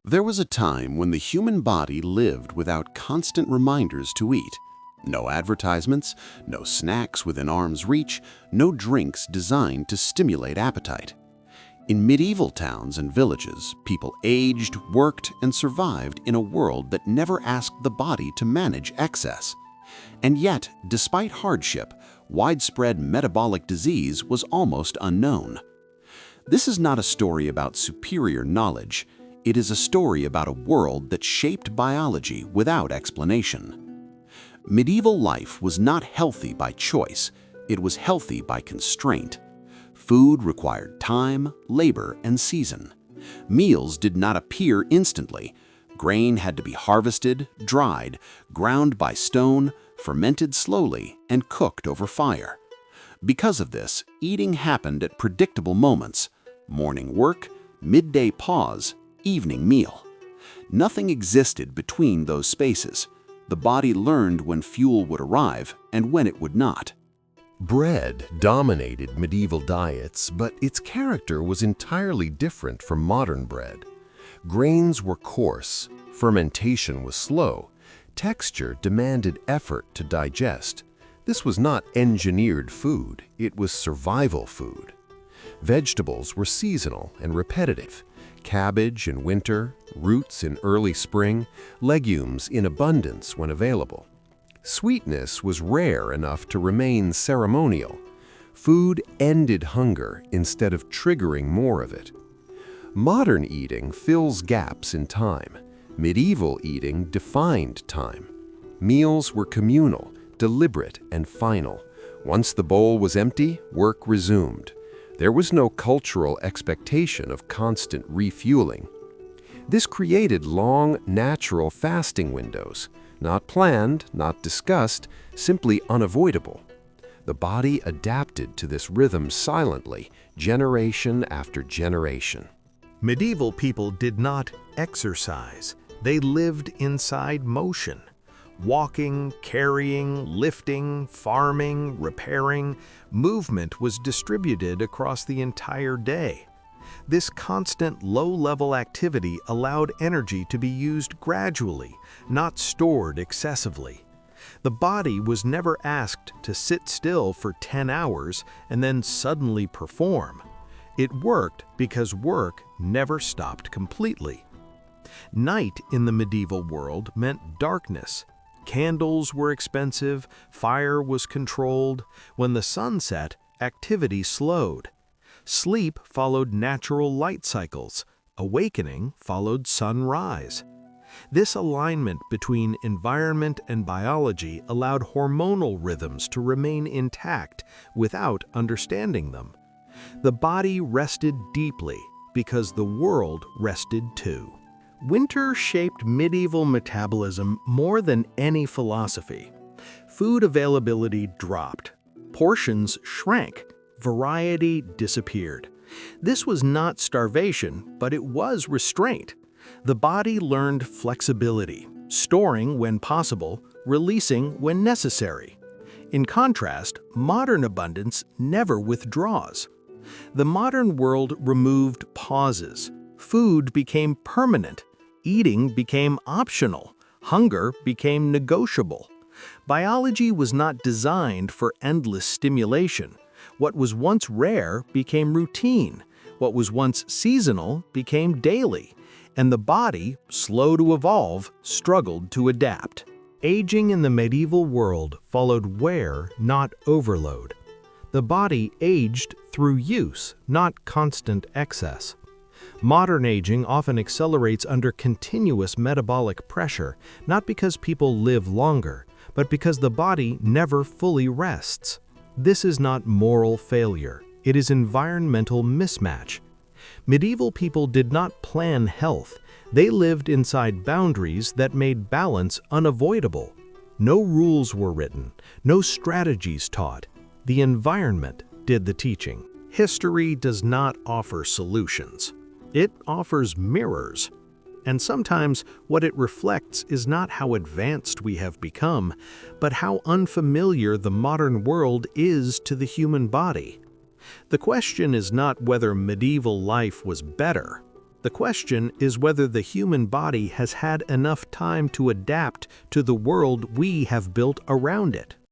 There was a time when the human body lived without constant reminders to eat. No advertisements, no snacks within arm's reach, no drinks designed to stimulate appetite. In medieval towns and villages, people aged, worked, and survived in a world that never asked the body to manage excess. And yet, despite hardship, widespread metabolic disease was almost unknown. This is not a story about superior knowledge. It is a story about a world that shaped biology without explanation. Medieval life was not healthy by choice. It was healthy by constraint. Food required time, labor, and season. Meals did not appear instantly. Grain had to be harvested, dried, ground by stone, fermented slowly, and cooked over fire. Because of this, eating happened at predictable moments: morning work, midday pause, evening meal. Nothing existed between those spaces. The body learned when fuel would arrive and when it would not. Bread dominated medieval diets, but its character was entirely different from modern bread. Grains were coarse, fermentation was slow, texture demanded effort to digest. This was not engineered food, it was survival food. Vegetables were seasonal and repetitive. Cabbage in winter, roots in early spring, legumes in abundance when available. Sweetness was rare enough to remain ceremonial. Food ended hunger instead of triggering more of it. Modern eating fills gaps in time. Medieval eating defined time. Meals were communal, deliberate, and final. Once the bowl was empty, work resumed. There was no cultural expectation of constant refueling. This created long, natural fasting windows, not planned, not discussed, simply unavoidable. The body adapted to this rhythm silently, generation after generation. Medieval people did not exercise. They lived inside motion. Walking, carrying, lifting, farming, repairing, movement was distributed across the entire day. This constant low-level activity allowed energy to be used gradually, not stored excessively. The body was never asked to sit still for 10 hours and then suddenly perform. It worked because work never stopped completely. Night in the medieval world meant darkness. Candles were expensive, fire was controlled. When the sun set, activity slowed. Sleep followed natural light cycles. Awakening followed sunrise. This alignment between environment and biology allowed hormonal rhythms to remain intact without understanding them. The body rested deeply because the world rested too. Winter shaped medieval metabolism more than any philosophy. Food availability dropped. Portions shrank. Variety disappeared. This was not starvation, but it was restraint. The body learned flexibility, storing when possible, releasing when necessary. In contrast, modern abundance never withdraws. The modern world removed pauses. Food became permanent. Eating became optional. Hunger became negotiable. Biology was not designed for endless stimulation. What was once rare became routine. What was once seasonal became daily. And the body, slow to evolve, struggled to adapt. Aging in the medieval world followed wear, not overload. The body aged through use, not constant excess. Modern aging often accelerates under continuous metabolic pressure, not because people live longer, but because the body never fully rests. This is not moral failure, it is environmental mismatch. Medieval people did not plan health, they lived inside boundaries that made balance unavoidable. No rules were written, no strategies taught. The environment did the teaching. History does not offer solutions. It offers mirrors. And sometimes what it reflects is not how advanced we have become, but how unfamiliar the modern world is to the human body. The question is not whether medieval life was better. The question is whether the human body has had enough time to adapt to the world we have built around it.